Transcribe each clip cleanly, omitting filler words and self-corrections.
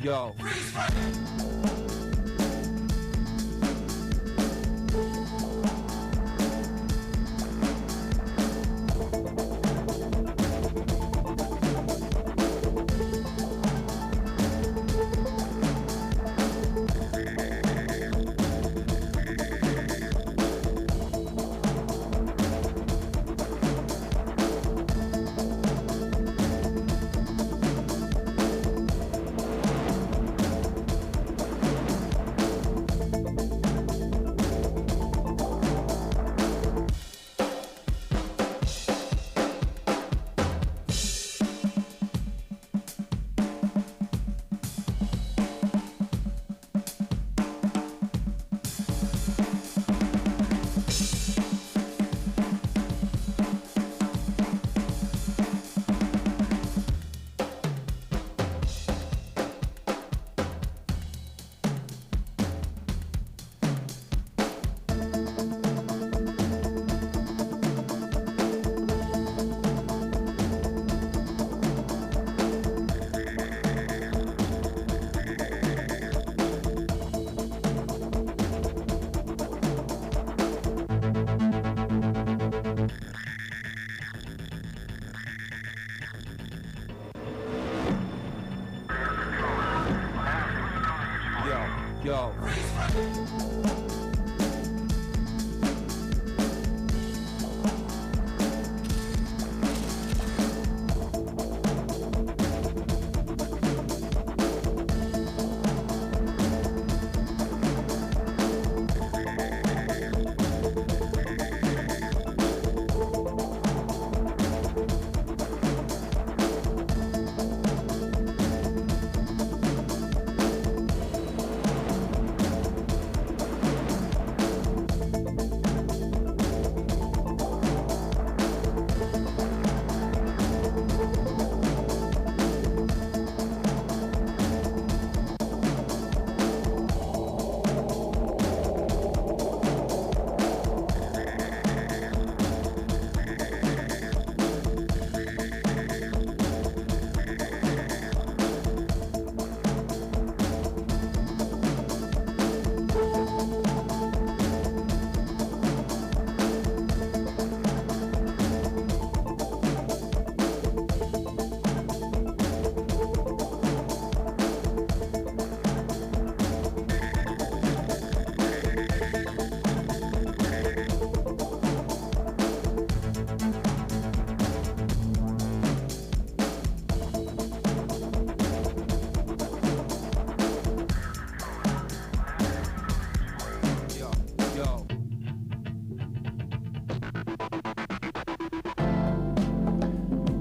Yo.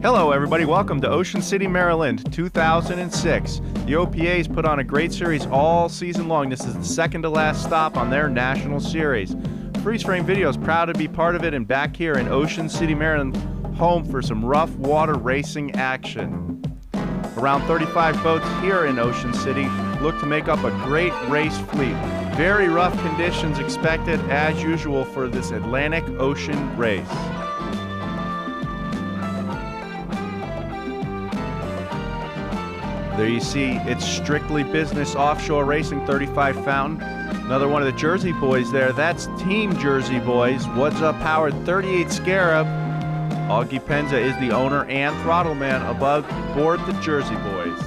Hello everybody, welcome to Ocean City, Maryland, 2006. The OPA's put on a great series all season long. This is the second to last stop on their national series. Freeze Frame Video is proud to be part of it and back here in Ocean City, Maryland, home for some rough water racing action. Around 35 boats here in Ocean City look to make up a great race fleet. Very rough conditions expected as usual for this Atlantic Ocean race. There you see, it's strictly business offshore racing, 35 Fountain. Another one of the Jersey boys there, that's Team Jersey Boys. What's Up Powered 38 Scarab. Augie Penza is the owner and throttle man above board the Jersey Boys.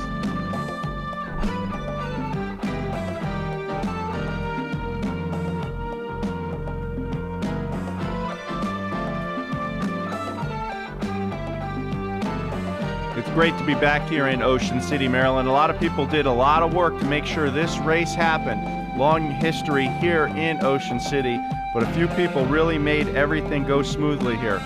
It's great to be back here in Ocean City, Maryland. A lot of people did a lot of work to make sure this race happened. Long history here in Ocean City, but a few people really made everything go smoothly here.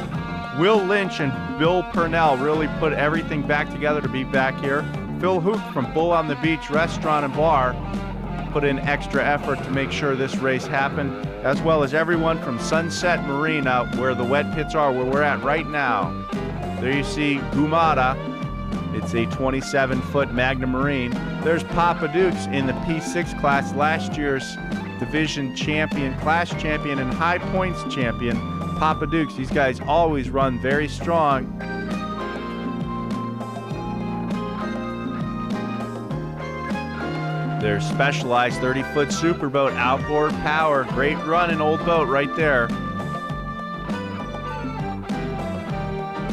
Will Lynch and Bill Purnell really put everything back together to be back here. Phil Hoop from Bull on the Beach Restaurant and Bar put in extra effort to make sure this race happened, as well as everyone from Sunset Marina, where the wet pits are, where we're at right now. There you see Gumata. It's a 27-foot Magnum Marine. There's Papa Dukes in the P6 class, last year's division champion, class champion, and high points champion. Papa Dukes, these guys always run very strong. Their Specialized 30-foot superboat, outboard power, great run and old boat right there.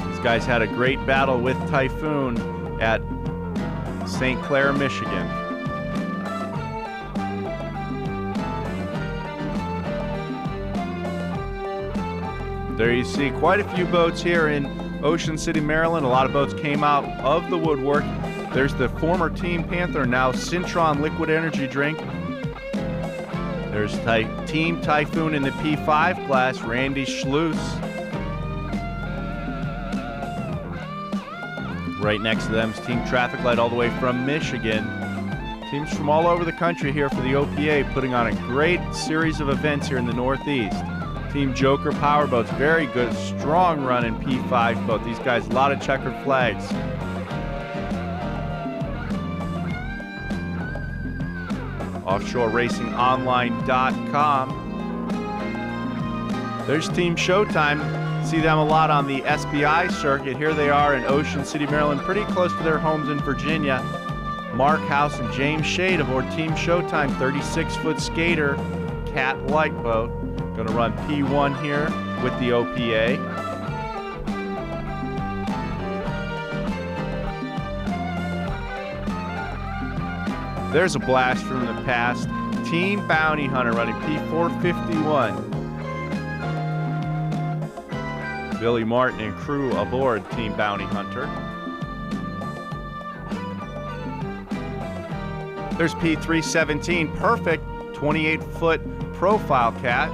These guys had a great battle with Typhoon at St. Clair, Michigan. There you see quite a few boats here in Ocean City, Maryland. A lot of boats came out of the woodwork. There's the former Team Panther, now Cintron liquid energy drink. There's Team Typhoon in the P5 class, Randy Schluss. Right next to them is Team Traffic Light, all the way from Michigan. Teams from all over the country here for the OPA, putting on a great series of events here in the Northeast. Team Joker Powerboats, very good, strong run in P5 boat. These guys, a lot of checkered flags. OffshoreRacingOnline.com. There's Team Showtime. See them a lot on the SBI circuit. Here they are in Ocean City, Maryland, pretty close to their homes in Virginia. Mark House and James Shade aboard Team Showtime, 36-foot skater, cat-like boat. Going to run P1 here with the OPA. There's a blast from the past. Team Bounty Hunter running P451. Billy Martin and crew aboard Team Bounty Hunter. There's P317, perfect 28-foot profile cat.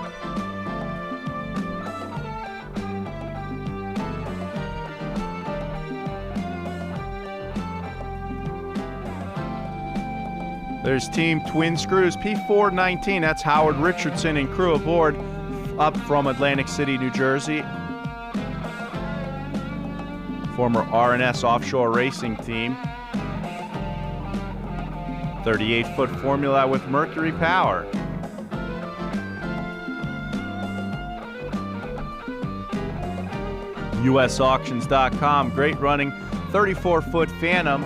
There's Team Twin Screws, P419, that's Howard Richardson and crew aboard, up from Atlantic City, New Jersey. Former R&S Offshore Racing team. 38-foot formula with Mercury power. USauctions.com, great running 34-foot Phantom.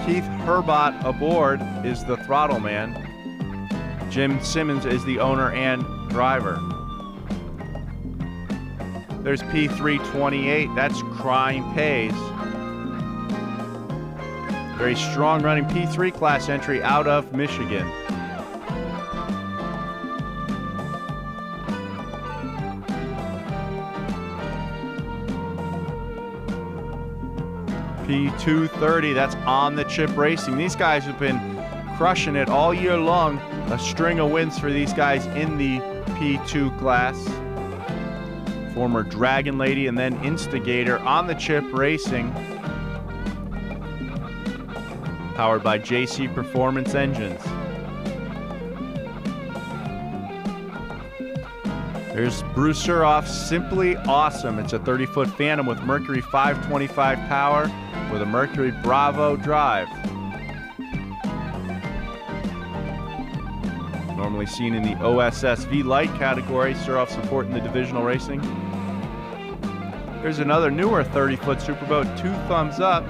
Keith Herbat aboard is the throttle man. Jim Simmons is the owner and driver. There's P328, that's Crime Pays. Very strong running P3 class entry out of Michigan. P230, that's On the Chip Racing. These guys have been crushing it all year long. A string of wins for these guys in the P2 class. former Dragon Lady and then Instigator on the chip racing. Powered by JC Performance Engines. There's Bruce Suroff's Simply Awesome. It's a 30-foot Phantom with Mercury 525 power with a Mercury Bravo drive. Normally seen in the OSS V-Light category, Suroff supporting the divisional racing. There's another newer 30-foot Superboat, 2 thumbs up.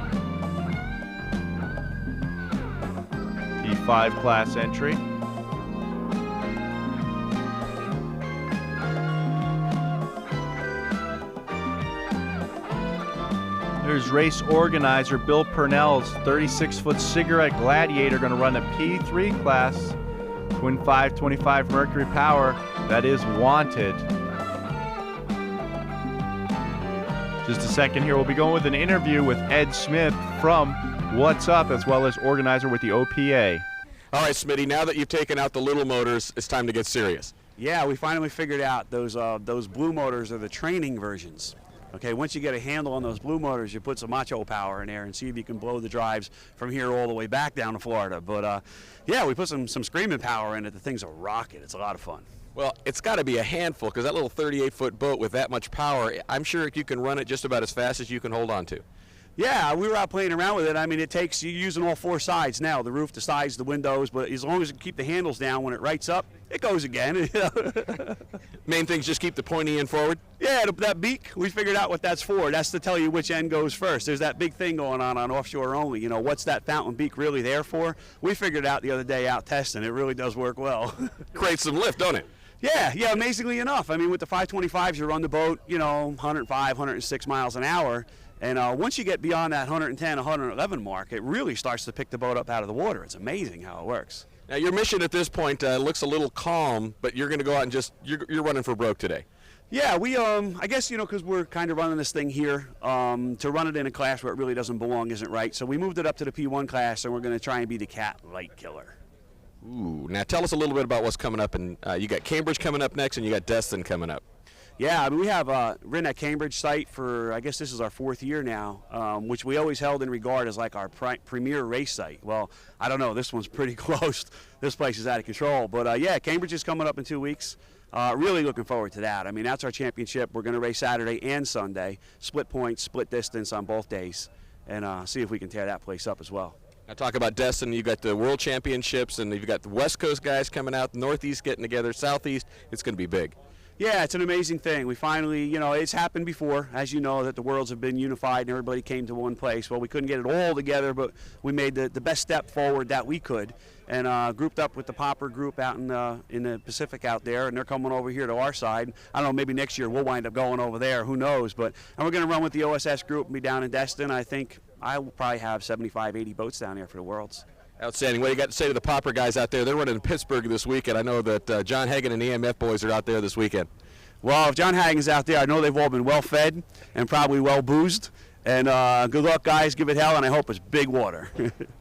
E5 class entry. There's race organizer Bill Purnell's 36-foot Cigarette Gladiator, going to run the P3 class, twin 525 Mercury power. That is wanted. Just a second here, we'll be going with an interview with Ed Smith from What's Up, as well as organizer with the OPA. All right, Smitty, now that you've taken out the little motors, it's time to get serious. Yeah, we finally figured out those blue motors are the training versions. Okay, once you get a handle on those blue motors, you put some macho power in there and see if you can blow the drives from here all the way back down to Florida. But yeah, we put some screaming power in it. The thing's a rocket. It's a lot of fun. Well, it's got to be a handful, because that little 38-foot boat with that much power, I'm sure you can run it just about as fast as you can hold on to. Yeah, we were out playing around with it. I mean, it takes you using all 4 sides now, the roof, the sides, the windows, but as long as you keep the handles down, when it rights up, it goes again. Main thing's just keep the pointy end forward? Yeah, that beak, we figured out what that's for. That's to tell you which end goes first. There's that big thing going on offshore only. You know, what's that fountain beak really there for? We figured it out the other day out testing. It really does work well. Creates some lift, don't it? Yeah, amazingly enough. I mean, with the 525s, you run the boat, 105, 106 miles an hour. And once you get beyond that 110, 111 mark, it really starts to pick the boat up out of the water. It's amazing how it works. Now, your mission at this point looks a little calm, but you're going to go out and you're running for broke today. Yeah, we, I guess, because we're kind of running this thing here, to run it in a class where it really doesn't belong isn't right. So we moved it up to the P1 class, and we're going to try and be the cat light killer. Ooh, now tell us a little bit about what's coming up. And you got Cambridge coming up next, and you got Destin coming up. Yeah, I mean, we have ridden at Cambridge site for, I guess this is our 4th year now, which we always held in regard as like our premier race site. Well, I don't know, this one's pretty close. This place is out of control. But yeah, Cambridge is coming up in 2 weeks. Really looking forward to that. I mean, that's our championship. We're going to race Saturday and Sunday, split points, split distance on both days, and see if we can tear that place up as well. Now talk about Destin. You've got the World Championships, and you've got the West Coast guys coming out, the Northeast getting together, Southeast. It's going to be big. Yeah, it's an amazing thing. We finally, it's happened before, as you know, that the worlds have been unified and everybody came to one place. Well, we couldn't get it all together, but we made the best step forward that we could, and grouped up with the Popper group out in the Pacific out there, and they're coming over here to our side. I don't know, maybe next year we'll wind up going over there. Who knows? And we're going to run with the OSS group and be down in Destin. I think I will probably have 75, 80 boats down there for the Worlds. Outstanding. What do you got to say to the Popper guys out there? They're running in Pittsburgh this weekend. I know that John Hagen and the EMF boys are out there this weekend. Well, if John Hagen's out there, I know they've all been well fed and probably well boozed. And good luck, guys. Give it hell, and I hope it's big water.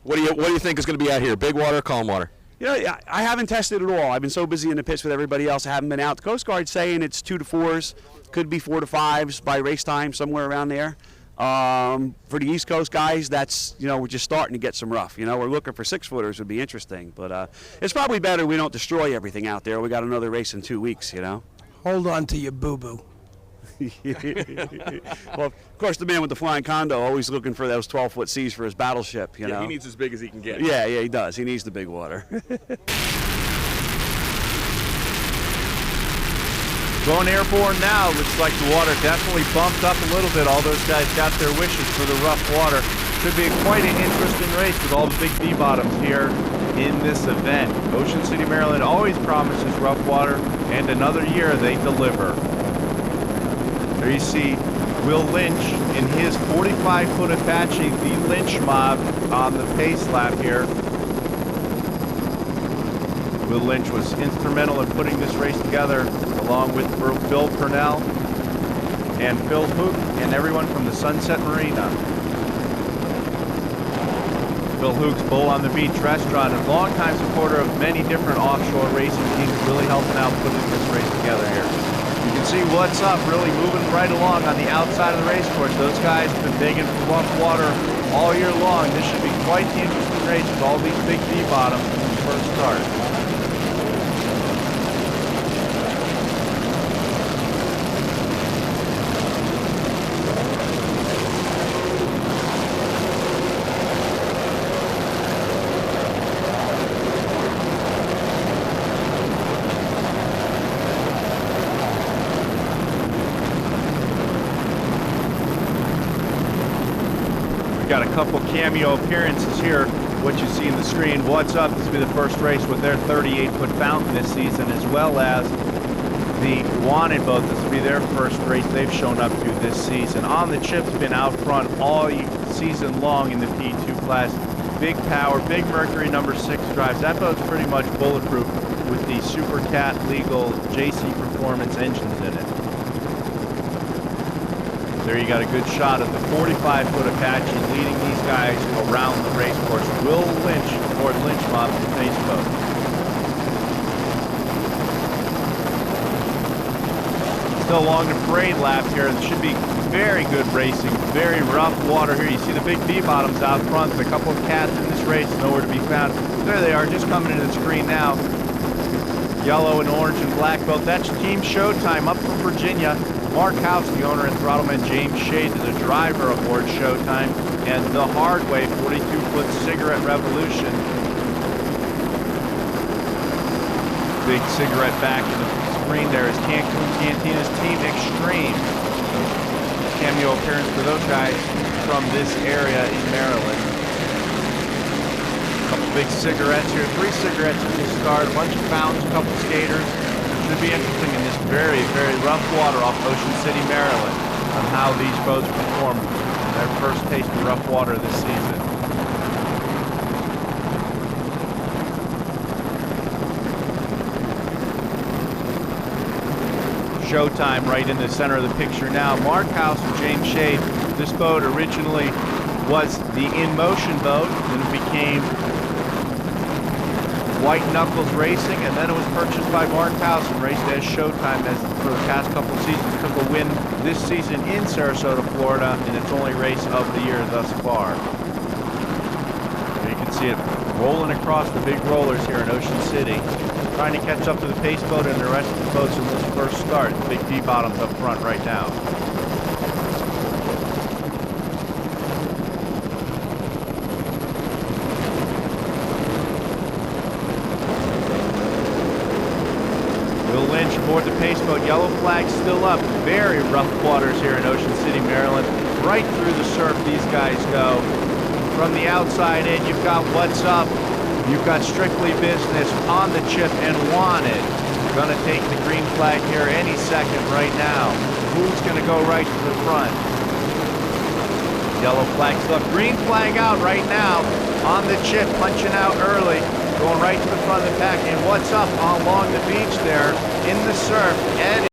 What do you think is going to be out here? Big water or calm water? I haven't tested at all. I've been so busy in the pits with everybody else. I haven't been out. The Coast Guard's saying it's 2 to 4s, could be 4 to 5s by race time, somewhere around there. For the East Coast guys, that's, we're just starting to get some rough. We're looking for 6-footers would be interesting, but it's probably better we don't destroy everything out there. We got another race in 2 weeks, Hold on to your boo-boo. Well, of course, the man with the flying condo always looking for those 12-foot seas for his battleship, Yeah, he needs as big as he can get. Yeah, he does. He needs the big water. Going airborne now. Looks like the water definitely bumped up a little bit. All those guys got their wishes for the rough water. Should be quite an interesting race with all the big V-bottoms here in this event. Ocean City, Maryland always promises rough water, and another year they deliver. There you see Will Lynch in his 45-foot Apache, the Lynch mob, on the pace lap here. Will Lynch was instrumental in putting this race together, along with Bill Purnell and Phil Hook and everyone from the Sunset Marina. Phil Hook's Bull on the Beach restaurant, a longtime supporter of many different offshore racing teams, really helping out putting this race together here. You can see What's Up really moving right along on the outside of the race course. Those guys have been digging for rough water all year long. This should be quite the interesting race with all these big V-bottoms in the first start. Got a couple cameo appearances here. What you see in the screen, What's Up, this will be the first race with their 38-foot fountain this season, as well as the Wanted boat. This will be their first race they've shown up to this season. On the chip's been out front all season long in the P2 class. Big power, big Mercury #6 drives. That boat's pretty much bulletproof with the Super Cat legal JC Performance engines in it. There you got a good shot of the 45-foot Apache leading these guys around the race course. Will Lynch aboard Lynchmont and Facebook. Still along the parade lap here. It should be very good racing, very rough water here. You see the big V-bottoms out front. A couple of cats in this race, nowhere to be found. There they are, just coming into the screen now. Yellow and orange and black boat. That's Team Showtime up from Virginia. Mark House, the owner and throttleman, James Shade, the driver aboard Showtime, and the Hardway 42-foot Cigarette Revolution. Big cigarette back in the screen there is Cancun Cantina's Team Extreme. Cameo appearance for those guys from this area in Maryland. A couple big cigarettes here, 3 cigarettes at the start, a bunch of fountains, a couple skaters. Should be interesting in this very, very rough water off Ocean City, Maryland, on how these boats perform in their first taste of rough water this season. Showtime right in the center of the picture now. Mark House and James Shade. This boat originally was the In Motion boat, and it became White Knuckles Racing, and then it was purchased by Mark House and raced as Showtime for the past couple of seasons. Took a win this season in Sarasota, Florida, in its only race of the year thus far. You can see it rolling across the big rollers here in Ocean City, trying to catch up to the pace boat and the rest of the boats in this first start. The big V-bottoms up front right now. Lynch aboard the pace boat. Yellow flag still up. Very rough waters here in Ocean City, Maryland. Right through the surf these guys go. From the outside in, you've got What's Up. You've got Strictly Business, On the Chip, and Wanted. Gonna take the green flag here any second right now. Who's gonna go right to the front? Yellow flag still up. Green flag out right now. On the Chip, punching out early. Going right to the front of the pack. And What's Up along the beach there in the surf. Ed